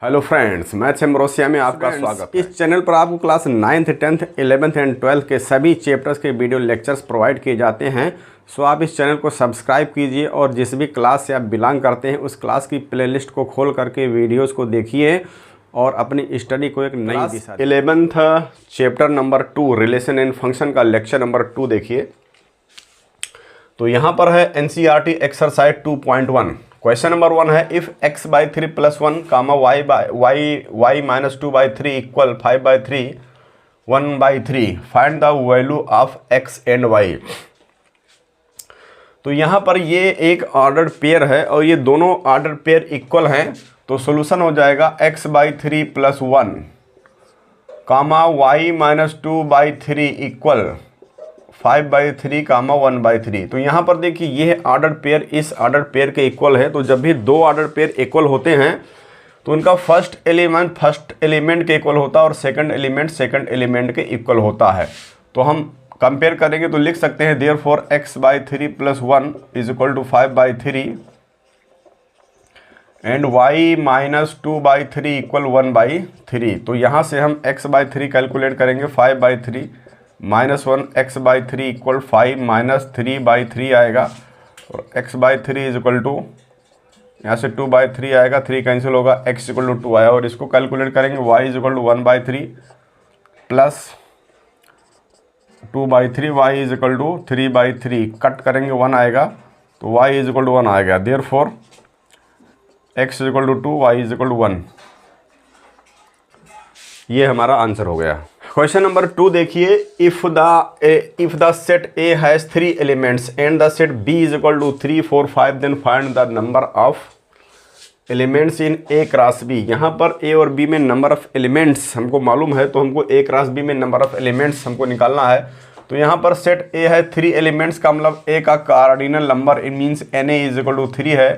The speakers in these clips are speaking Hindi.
हेलो फ्रेंड्स, मैथ्स एम्ब्रोसिया में आपका स्वागत है। इस चैनल पर आपको class 9th, 10th, 11th and 12th के सभी चैप्टर्स के वीडियो लेक्चर्स प्रोवाइड किए जाते हैं। सो आप इस चैनल को सब्सक्राइब कीजिए और जिस भी क्लास से आप बिलोंग करते हैं उस क्लास की प्लेलिस्ट को खोल करके वीडियोस को देखिए और अपनी स्टडी को एक नई दिशा 11th chapter number 2 relation and function का लेक्चर नंबर 2 देखिए। तो यहाँ पर है NCERT एक्सरसाइज 2.1। क्वेश्चन नंबर 1 है if x/3 + 1 comma y minus 2/3 equal 5/3 1/3 find the value of x and y। तो यहाँ पर ये एक ऑर्डर पेयर है और ये दोनों ऑर्डर पेयर इक्वल हैं, तो सॉल्यूशन हो जाएगा x/3 + 1 comma y minus 2/3 equal 5/3 कामा 1/3। तो यहाँ पर देखिए ये ऑर्डर पेयर इस ऑर्डर पेयर के इक्वल है। तो जब भी दो ऑर्डर पेयर इक्वल होते हैं तो उनका फर्स्ट एलिमेंट के इक्वल होता है और सेकंड एलिमेंट के इक्वल होता है। तो हम कंपेयर करेंगे तो लिख सकते हैं therefore x/3 + 1 = 5/3 and y minus 2/3 = 1/3। तो यहाँ से हम x/3 कैलकुलेट करेंगे 5/3 माइनस 1 x/3 = 5 माइनस 3/3 आएगा और x/3 = यहाँ से 2/3 आएगा, 3 कैंसिल होगा, x = 2 आया और इसको कैलकुलेट करेंगे y = 1/3 प्लस 2/3 y = 3/3 कट करेंगे 1 आएगा तो y = 1 आएगा। Therefore x = 2 y = 1। ये हमारा आंसर हो गया। क्वेश्चन नंबर 2 देखिए if the set A has 3 elements and the set B = 3 4 5 then find the number of elements in A cross B। यहाँ पर A और B में नंबर ऑफ एलिमेंट्स हमको मालूम है तो हमको A क्रॉस B में नंबर ऑफ एलिमेंट्स हमको निकालना है। तो यहाँ पर सेट A है 3 एलिमेंट्स का मतलब A का कार्डिनल नंबर मीन्स NA = 3 है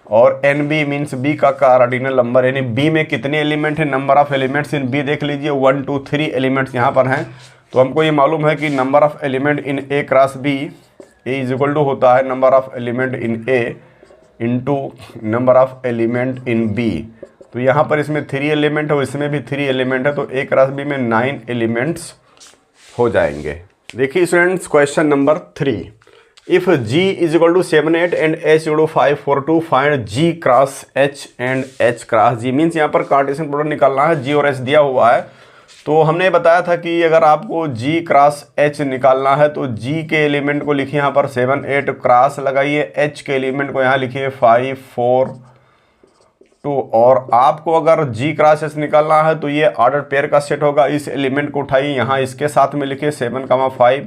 और NB मीन्स B का कार्डिनल नंबर यानी B में कितने एलिमेंट हैं, number of elements in B देख लीजिए 1 2 3 एलिमेंट्स यहाँ पर हैं। तो हमको ये मालूम है कि number of element in A cross B A होता है number of element in A into number of element in B। तो यहाँ पर इसमें 3 एलिमेंट है, इसमें भी 3 एलिमेंट है, तो A क्रॉस B में 9 एलिमेंट्स हो जाएंगे। देखिए students question number 3 if G = 7 8 and H = 5 4 2 find G cross H and H cross G। Means यहाँ पर कार्टेशियन प्रोडक्ट निकालना है। G और H दिया हुआ है तो हमने बताया था कि अगर आपको G क्रॉस H निकालना है तो G के एलिमेंट को लिखिए यहाँ पर 7 8 क्रॉस लगाइए, H के एलिमेंट को यहाँ लिखिए 5 4 2 और आपको अगर G क्रॉस H निकालना है तो ये ऑर्डर पेयर का सेट होगा। इस एलिमेंट को उठाइए, यहाँ इसके साथ में लिखिए 7, 5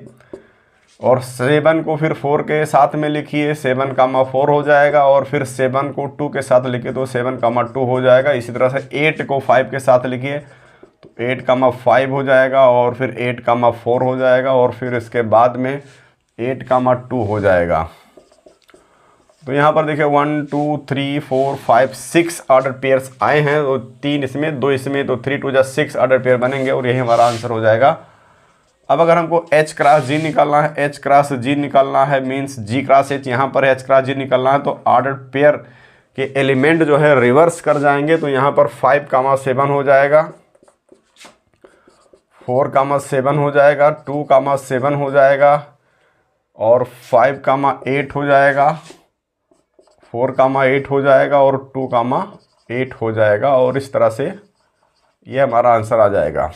और 7 को फिर 4 के साथ में लिखिए 7, 4 हो जाएगा और फिर 7 को 2 के साथ लिखिए तो 7, 2 हो जाएगा। इसी तरह से 8 को 5 के साथ लिखिए तो 8, 5 हो जाएगा और फिर 8, 4 हो जाएगा और फिर इसके बाद में 8, 2 हो जाएगा। तो यहाँ पर देखिए 1 2 3 4 5 6 ऑर्डर पेयर्स आए हैं, तो 3 इसमें 2 इसमें, तो 3 2 6 ऑर्डर पेयर बनेंगे और यही हमारा आंसर हो जाएगा। अब अगर हमको H क्रॉस G निकालना है, H क्रॉस G निकालना है मीन्स G क्रॉस H यहाँ पर H क्रॉस G निकालना है तो ऑर्डर पेयर के एलिमेंट जो है रिवर्स कर जाएंगे। तो यहाँ पर 5, 7 हो जाएगा, 4, 7 हो जाएगा, 2, 7 हो जाएगा और 5, 8 हो जाएगा, 4, 8 हो जाएगा और 2, 8 हो जाएगा और इस तरह से ये हमारा आंसर आ जाएगा।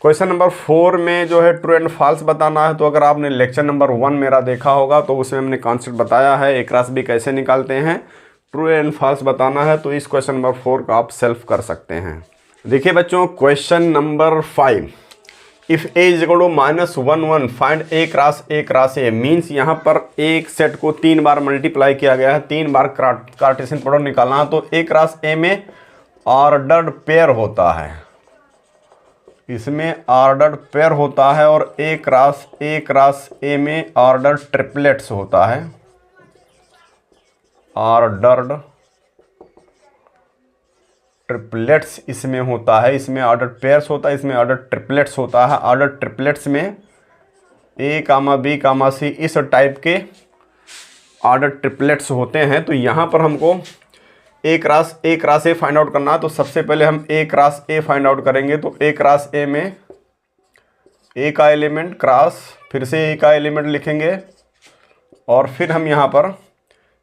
क्वेश्चन नंबर 4 में जो है ट्रू एंड फॉल्स बताना है। तो अगर आपने लेक्चर नंबर 1 मेरा देखा होगा तो उसमें हमने कॉन्सेप्ट बताया है A क्रॉस B कैसे निकालते हैं। ट्रू एंड फॉल्स बताना है तो इस क्वेश्चन नंबर 4 का आप सेल्फ कर सकते हैं। देखिए बच्चों question number 5 if A = -1 1 find A cross A means यहाँ पर एक सेट को 3 बार मल्टीप्लाई किया गया है, 3 बार कार्टेशियन प्रोडक्ट निकालना है। तो A क्रॉस A में ऑर्डर्ड पेयर होता है, इसमें ऑर्डर्ड पेयर होता है और A क्रॉस A में ऑर्डर ट्रिपलेट्स होता है, ऑर्डर्ड ट्रिपलेट्स इसमें होता है। इसमें ऑर्डर पेयर्स होता है, इसमें ऑर्डर ट्रिपलेट्स होता है। ऑर्डर ट्रिपलेट्स में A, B, C इस टाइप के ऑर्डर ट्रिपलेट्स होते हैं। तो यहाँ पर हमको ए क्रॉस ए फाइंड आउट करना है, तो सबसे पहले हम ए क्रॉस ए फाइंड आउट करेंगे। तो ए क्रॉस ए में ए का एलिमेंट क्रॉस फिर से ए का एलिमेंट लिखेंगे, और फिर हम यहाँ पर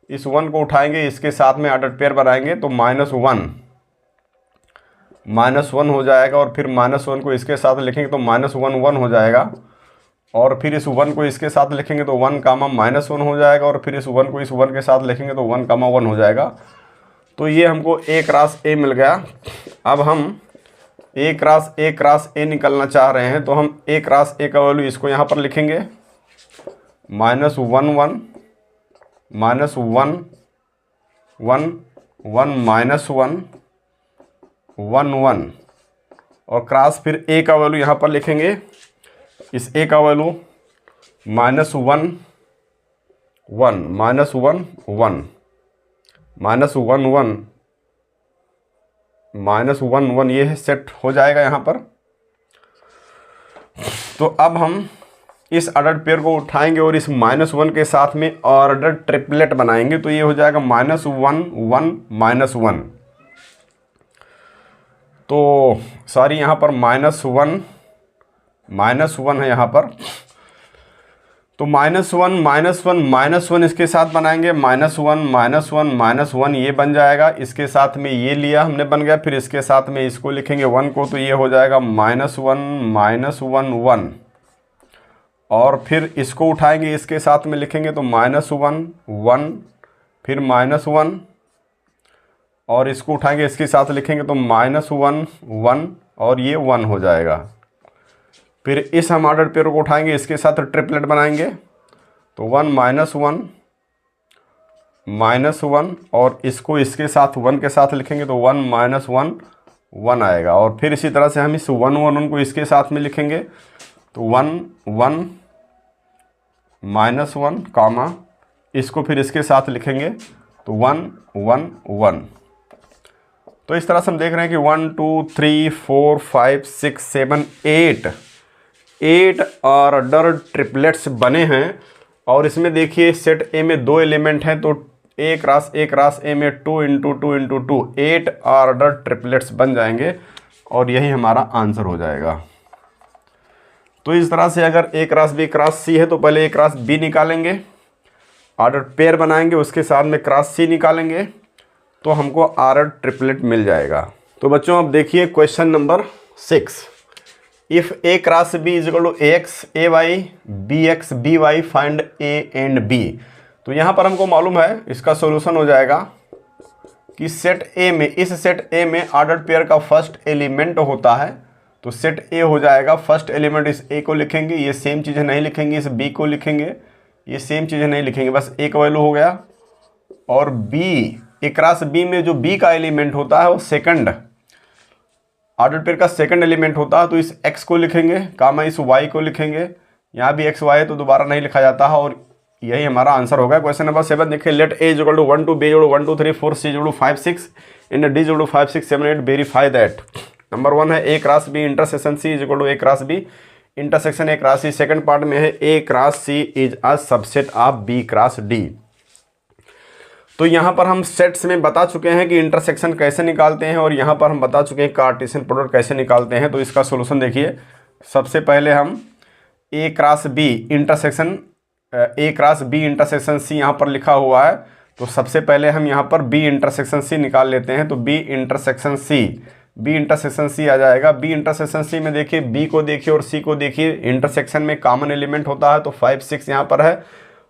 इस 1 को उठाएंगे, इसके साथ में ऑर्डर पेयर बनाएंगे, तो -1 हो जाएगा, और फिर -1 को इसके साथ लिखेंगे तो -1 1 हो जाएगा, और फिर इस 1 को इसके साथ लिखेंगे तो 1 कामा -1 हो जाएगा, और फिर इस 1 को इस 1 के साथ लिखेंगे तो 1 कामा 1 हो जाएगा। तो ये हमको ए क्रॉस ए मिल गया। अब हम ए क्रॉस ए निकलना चाह रहे हैं, तो हम ए क्रॉस ए का वैल्यू इसको यहाँ पर लिखेंगे -1 1 -1 1 -1 1 1, और क्रॉस फिर ए का वैल्यू यहाँ पर लिखेंगे, इस ए का वैल्यू -1 1 -1 1 ये सेट हो जाएगा यहाँ पर। तो अब हम इस ऑर्डर पेयर को उठाएंगे और इस -1 के साथ में ऑर्डर ट्रिपलेट बनाएंगे, तो ये हो जाएगा -1 1 -1। तो सॉरी यहाँ पर -1 है यहाँ पर, तो -1 इसके साथ बनाएंगे, -1 ये बन जाएगा, इसके साथ में ये लिया हमने बन गया, फिर इसके साथ में इसको लिखेंगे 1 को, तो ये हो जाएगा -1 1, और फिर इसको उठाएंगे, इसके साथ में लिखेंगे तो -1 1, फिर -1, और इसको उठाएंगे, इसके साथ लिखेंगे तो -1 1, और ये 1 हो जाएगा। फिर इस हम ऑर्डर पेयर को उठाएंगे, इसके साथ ट्रिपलेट बनाएंगे, तो 1 -1 और इसको इसके साथ 1 के साथ लिखेंगे तो 1 -1 1 आएगा, और फिर इसी तरह से हम इस 1 1 को इसके साथ में लिखेंगे तो 1 1 -1 कामा, इसको फिर इसके साथ लिखेंगे तो 1 1 1। तो इस तरह से हम देख रहे हैं कि 1 2 3 4 5 6 7 8 ऑर्डर ट्रिपलेट्स बने हैं, और इसमें देखिए सेट ए में 2 एलिमेंट हैं, तो ए क्रॉस ए में 2 × 2 × 2 8 ऑर्डर ट्रिपलेट्स बन जाएंगे, और यही हमारा आंसर हो जाएगा। तो इस तरह से अगर ए क्रॉस सी है तो पहले ए क्रॉस बी निकालेंगे, ऑर्डर पेयर बनाएंगे, उसके साथ में क्रॉस सी निकालेंगे, तो हमको ऑर्डर ट्रिपलेट मिल जाएगा। तो बच्चों अब देखिए question number 6, if A cross B is equal to ax ay bx by find A and B. तो यहाँ पर हमको मालूम है इसका सॉल्यूशन हो जाएगा कि सेट ए में, इस सेट ए में ऑर्डर पेयर का फर्स्ट एलिमेंट होता है, तो सेट ए हो जाएगा, फर्स्ट एलिमेंट इस ए को लिखेंगे, ये सेम चीज़ें नहीं लिखेंगे, इस बी को लिखेंगे, ये सेम चीज़ें नहीं लिखेंगे, बस ए का वैल्यू हो गया, और बी ए क्रॉस बी में जो बी का एलिमेंट होता है वो सेकंड ऑर्डर पेयर का सेकंड एलिमेंट होता है, तो इस x को लिखेंगे, कामा इस y को लिखेंगे, यहाँ भी x y है तो दोबारा नहीं लिखा जाता है, और यही हमारा आंसर होगा। क्वेश्चन नंबर 7 देखिए, late a = 1 2 b = 1 2 3 4 c = 5 6 and d = 5 6 7 8 verify that. Number 1 है a cross b intersection c = a cross b intersection a cross c। Second part में है a cross c is a subset of b cross d। तो यहाँ पर हम सेट्स में बता चुके हैं कि इंटरसेक्शन कैसे निकालते हैं, और यहाँ पर हम बता चुके हैं कार्टेशियन प्रोडक्ट कैसे निकालते हैं। तो इसका सॉल्यूशन देखिए, सबसे पहले हम ए क्रॉस बी इंटरसेक्शन सी यहाँ पर लिखा हुआ है, तो सबसे पहले हम यहाँ पर बी इंटरसेक्शन सी निकाल लेते हैं। तो बी इंटरसेक्शन सी आ जाएगा। बी इंटरसेक्शन सी में देखिए, बी को देखिए और सी को देखिए, इंटरसेक्शन में कॉमन एलिमेंट होता है, तो 5 6 यहाँ पर है,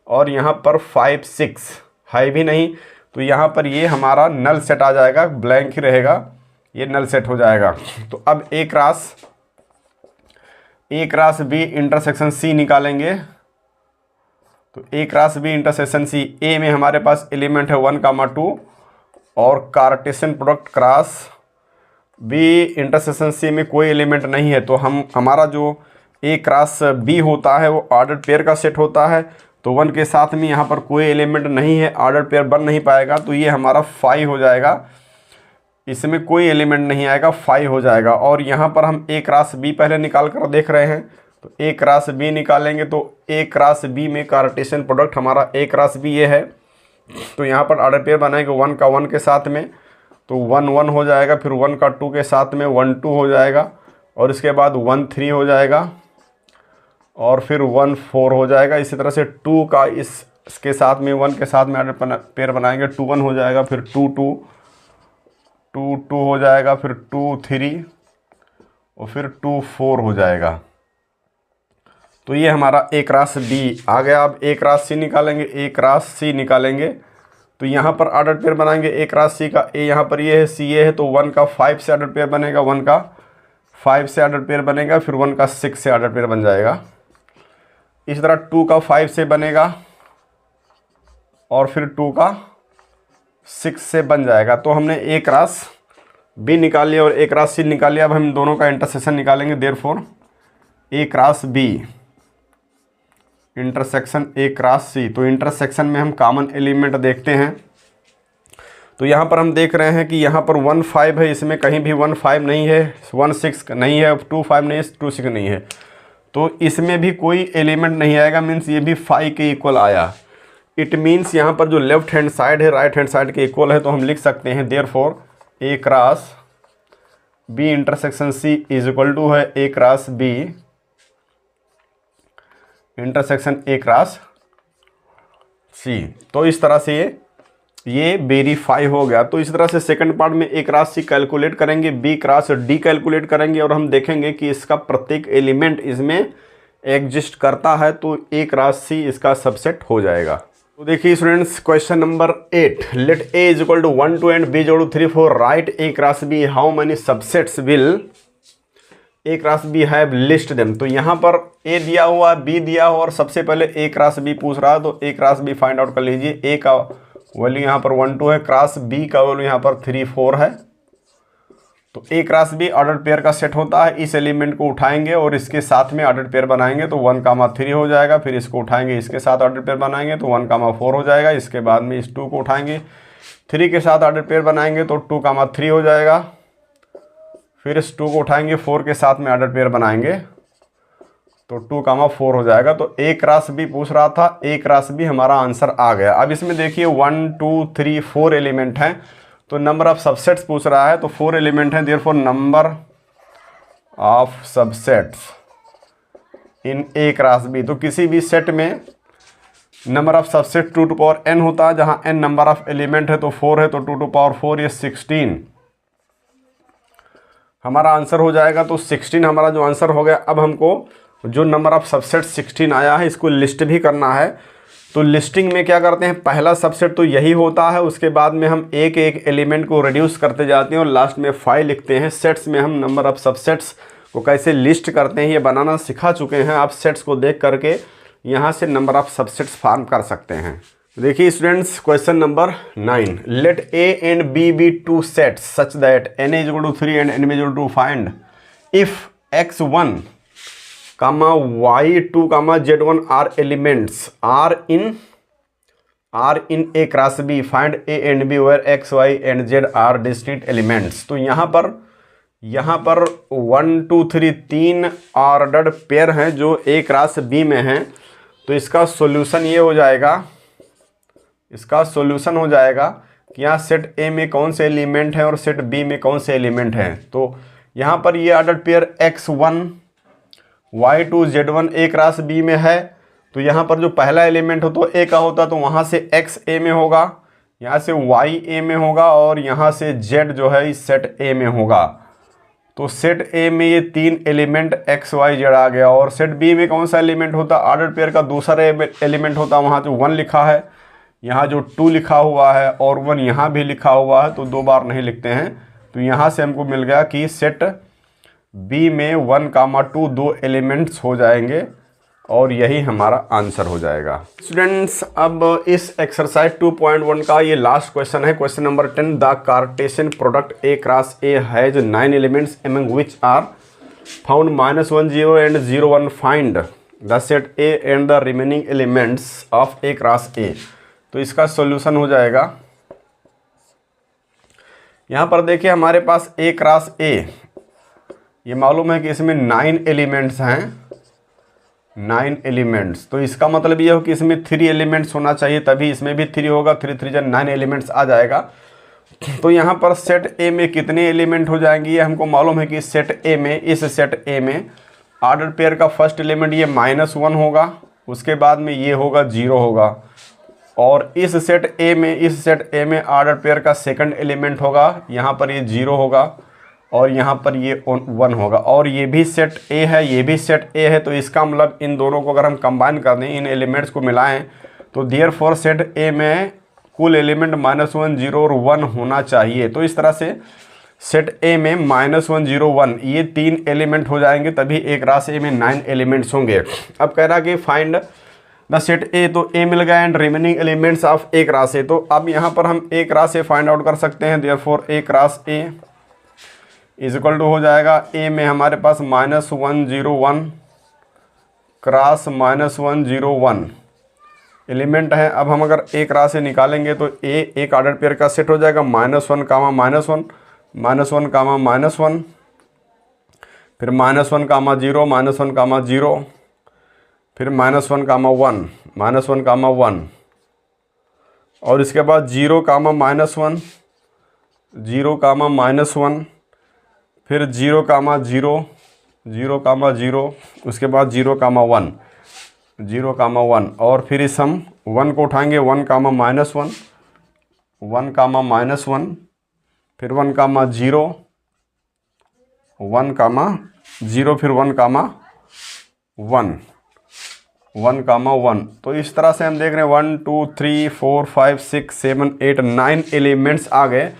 और यहाँ पर 5 6 है भी नहीं, तो यहाँ पर ये हमारा नल सेट आ जाएगा, ब्लैंक ही रहेगा, ये नल सेट हो जाएगा। तो अब A cross B intersection C निकालेंगे। तो A cross B intersection C, A में हमारे पास एलिमेंट है 1 2, और Cartesian product cross B intersection C में कोई एलिमेंट नहीं है, तो हमारा जो ए क्रॉस बी होता है वो ऑर्डर पेयर का सेट होता है, तो 1 के साथ में यहाँ पर कोई एलिमेंट नहीं है, ऑर्डर पेयर बन नहीं पाएगा, तो ये हमारा 5 हो जाएगा, इसमें कोई एलिमेंट नहीं आएगा, 5 हो जाएगा। और यहाँ पर हम ए क्रॉस बी पहले निकाल कर देख रहे हैं, तो ए क्रॉस बी निकालेंगे, तो ए क्रॉस बी में कार्टेशियन प्रोडक्ट हमारा ए क्रॉस बी ये है, तो यहाँ पर ऑर्डर पेयर बनाएंगे 1 का 1 के साथ में, तो 1 1 हो जाएगा, फिर 1 का 2 के साथ में 1 2 हो जाएगा, और इसके बाद 1 3 हो जाएगा, और फिर 1 4 हो जाएगा। इसी तरह से 2 का इसके साथ में 1 के साथ में ऑर्डर पेयर बनाएंगे, 2 1 हो जाएगा, फिर 2 2 2 2 हो जाएगा, फिर 2 3 और फिर 2 4 हो जाएगा। तो ये हमारा A क्रॉस B आ गया। अब A क्रॉस C निकालेंगे, A क्रॉस C निकालेंगे, तो यहाँ पर ऑर्डर पेयर बनाएंगे A क्रॉस C का। A यहाँ पर ये है, C ये है, तो 1 का 5 से ऑर्डर पेयर बनेगा, 1 का 5 से ऑर्डर पेयर बनेगा, फिर 1 का 6 से ऑर्डर पेयर बन जाएगा। इस तरह 2 का 5 से बनेगा, और फिर 2 का 6 से बन जाएगा। तो हमने A क्रॉस B निकाल लिया और A क्रॉस C निकाल लिया। अब हम दोनों का इंटरसेक्शन निकालेंगे, therefore A cross B intersection A cross C। तो इंटरसेक्शन में हम कॉमन एलिमेंट देखते हैं, तो यहाँ पर हम देख रहे हैं कि यहाँ पर 1 5 है, इसमें कहीं भी 1 5 नहीं है, 1 6 नहीं है, 2 5 नहीं है, 2 6 नहीं है, तो इसमें भी कोई एलिमेंट नहीं आएगा, मीन्स ये भी 5 के इक्वल आया। इट मीन्स यहाँ पर जो लेफ्ट हैंड साइड है राइट हैंड साइड के इक्वल है, तो हम लिख सकते हैं therefore A cross B intersection C is equal to है A cross B intersection A cross C। तो इस तरह से ये वेरीफाई हो गया। तो इस तरह से सेकंड पार्ट में A क्रॉस C कैलकुलेट करेंगे, B क्रॉस D कैलकुलेट करेंगे, और हम देखेंगे कि इसका प्रत्येक एलिमेंट इसमें एग्जिस्ट करता है, तो A क्रॉस C इसका सबसेट हो जाएगा। तो देखिए students, question number 8, let A is equal to 1 2 and B is equal to 3 4, write A cross B, how many subsets will A cross B have list them. तो यहाँ पर A दिया हुआ, B दिया हुआ, और सबसे पहले A क्रॉस B पूछ रहा है, तो A cross B find out कर लीजिए। A का वैल्यू यहाँ पर 1 2 है, क्रॉस B का वैल्यू यहाँ पर 3 4 है। तो A cross B order pair का सेट होता है, इस एलिमेंट को उठाएंगे और इसके साथ में ऑर्डर पेयर बनाएंगे, तो 1 कामा 3 हो जाएगा, फिर इसको उठाएंगे इसके साथ ऑर्डर पेयर बनाएंगे, तो 1 कामा 4 हो जाएगा। इसके बाद में इस 2 को उठाएंगे, 3 के साथ ऑर्डर पेयर बनाएंगे, तो 2 कामा 3 हो जाएगा, फिर इस 2 को उठाएंगे 4 के साथ में ऑर्डर पेयर बनाएंगे, तो 2 कामा 4 हो जाएगा। तो A क्रॉस B पूछ रहा था, A क्रॉस B हमारा आंसर आ गया। अब इसमें देखिए 1 2 3 4 एलिमेंट हैं, तो नंबर ऑफ सबसेट्स पूछ रहा है, तो 4 एलिमेंट हैं, therefore number of subsets in A cross B। तो किसी भी सेट में number of subset 2 to power n होता है, जहां n नंबर ऑफ एलिमेंट है, तो 4 है, तो 2 टू पावर 4 ये 16 हमारा आंसर हो जाएगा। तो 16 हमारा जो आंसर हो गया। अब हमको जो नंबर ऑफ सबसेट 16 आया है, इसको लिस्ट भी करना है। तो लिस्टिंग में क्या करते हैं, पहला सबसेट तो यही होता है, उसके बाद में हम एक एक एलिमेंट को रिड्यूस करते जाते हैं और लास्ट में 5 लिखते हैं। सेट्स में हम नंबर ऑफ सबसेट्स को कैसे लिस्ट करते हैं ये बनाना सिखा चुके हैं। आप सेट्स को देख करके यहाँ से नंबर ऑफ सबसेट्स फॉर्म कर सकते हैं। देखिए students, question number 9, let A and B be 2 sets such that n is equal to 3 and n is equal to find if x1 comma y2 comma z1 are elements are in A cross B, find A and B where x y and z are distinct elements। तो यहाँ पर 1 2 3 3 ऑर्डर्ड पेयर हैं जो A क्रॉस B में हैं। तो इसका सॉल्यूशन ये हो जाएगा, कि यहाँ सेट A में कौन से एलिमेंट हैं और सेट B में कौन से एलिमेंट हैं। तो यहाँ पर ये ordered pair x1 y2 z1 A cross B में है, तो यहाँ पर जो पहला एलिमेंट हो तो A का होता, तो वहाँ से x A में होगा, यहाँ से y A में होगा, और यहाँ से z जो है इस सेट A में होगा। तो सेट A में ये 3 एलिमेंट x y z आ गया। और सेट B में कौन सा एलिमेंट होता, ऑर्डर पेयर का दूसरा एलिमेंट होता, वहाँ जो 1 लिखा है, यहाँ जो 2 लिखा हुआ है, और 1 यहाँ भी लिखा हुआ है, तो 2 बार नहीं लिखते हैं। तो यहाँ से हमको मिल गया कि सेट B में 1 कामा 2 2 एलिमेंट्स हो जाएंगे, और यही हमारा आंसर हो जाएगा। स्टूडेंट्स, अब इस एक्सरसाइज 2.1 का ये लास्ट क्वेश्चन है, question number 10। The Cartesian product A cross A has 9 elements among which are found -1 0 and 0 1, find the set A and the remaining elements of A cross A। तो इसका सॉल्यूशन हो जाएगा, यहाँ पर देखिए हमारे पास A क्रॉस A, ये मालूम है कि इसमें 9 एलिमेंट्स हैं, 9 एलिमेंट्स। तो इसका मतलब ये हो कि इसमें 3 एलिमेंट्स होना चाहिए, तभी इसमें भी 3 होगा। 3 3 9 एलिमेंट्स आ जाएगा। तो यहाँ पर सेट ए में कितने एलिमेंट हो जाएंगे ये हमको मालूम है कि सेट ए में, इस सेट ए में ऑर्डर पेयर का फर्स्ट एलिमेंट ये -1 होगा, उसके बाद में ये होगा 0 होगा। और इस सेट ए में ऑर्डर पेयर का सेकंड एलिमेंट होगा, यहाँ पर ये 0 होगा और यहाँ पर ये 1 होगा। और ये भी सेट ए है, ये भी सेट ए है। तो इसका मतलब इन दोनों को अगर हम कंबाइन कर दें, इन एलिमेंट्स को मिलाएं, तो देयरफॉर सेट ए में कुल एलिमेंट -1 0 और 1 होना चाहिए। तो इस तरह से सेट ए में -1 0 1 ये 3 एलिमेंट हो जाएंगे, तभी एक राशि ए में 9 एलिमेंट्स होंगे। अब कह रहा कि फाइंड द सेट ए, तो ए मिल गया एंड रिमेनिंग एलिमेंट्स ऑफ एक राशि। तो अब यहाँ पर हम एक राशि फाइंड आउट कर सकते हैं। देयरफॉर एक राशि ए इज इक्वल टू हो जाएगा, ए में हमारे पास -1 0 1 क्रॉस -1 0 1 एलिमेंट है। अब हम अगर एक राशि निकालेंगे तो ए एक ऑर्डर पेयर का सेट हो जाएगा, -1 कामा -1 -1 कामा -1, फिर -1 कामा 0 -1 कामा 0, फिर -1 कामा 1 -1 कामा 1, और इसके बाद 0 कामा -1 0 कामा -1, फिर 0 कामा 0 0 कामा 0, उसके बाद 0 कामा 1 0 कामा 1, और फिर इस हम 1 को उठाएंगे, 1 कामा -1 1 कामा -1, फिर 1 कामा 0 1 कामा 0, फिर 1 कामा 1 1 कामा 1। तो इस तरह से हम देख रहे हैं 1 2 3 4 5 6 7 8 9 एलिमेंट्स आ गए।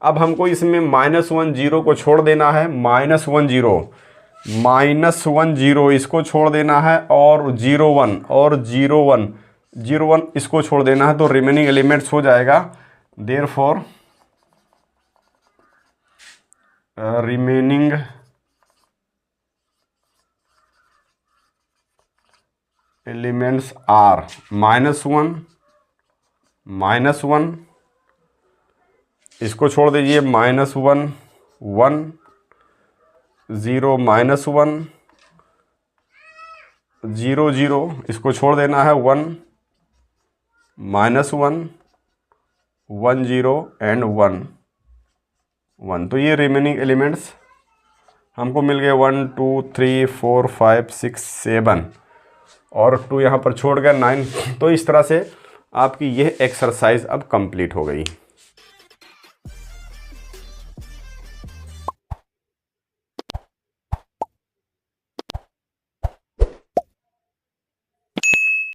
अब हमको इसमें -1 0 को छोड़ देना है, -1 0 इसको छोड़ देना है, और 0 1 और 0 1 इसको छोड़ देना है। तो रिमेनिंग एलिमेंट्स हो जाएगा, देयरफॉर रिमेनिंग एलिमेंट्स आर -1 इसको छोड़ दीजिए, -1 1 0 -1 0 0 इसको छोड़ देना है, 1 -1 1 0 एंड 1 1। तो ये रिमेनिंग एलिमेंट्स हमको मिल गए 1 2 3 4 5 6 7 और 2 यहाँ पर छोड़ गया 9। तो इस तरह से आपकी यह एक्सरसाइज अब कंप्लीट हो गई।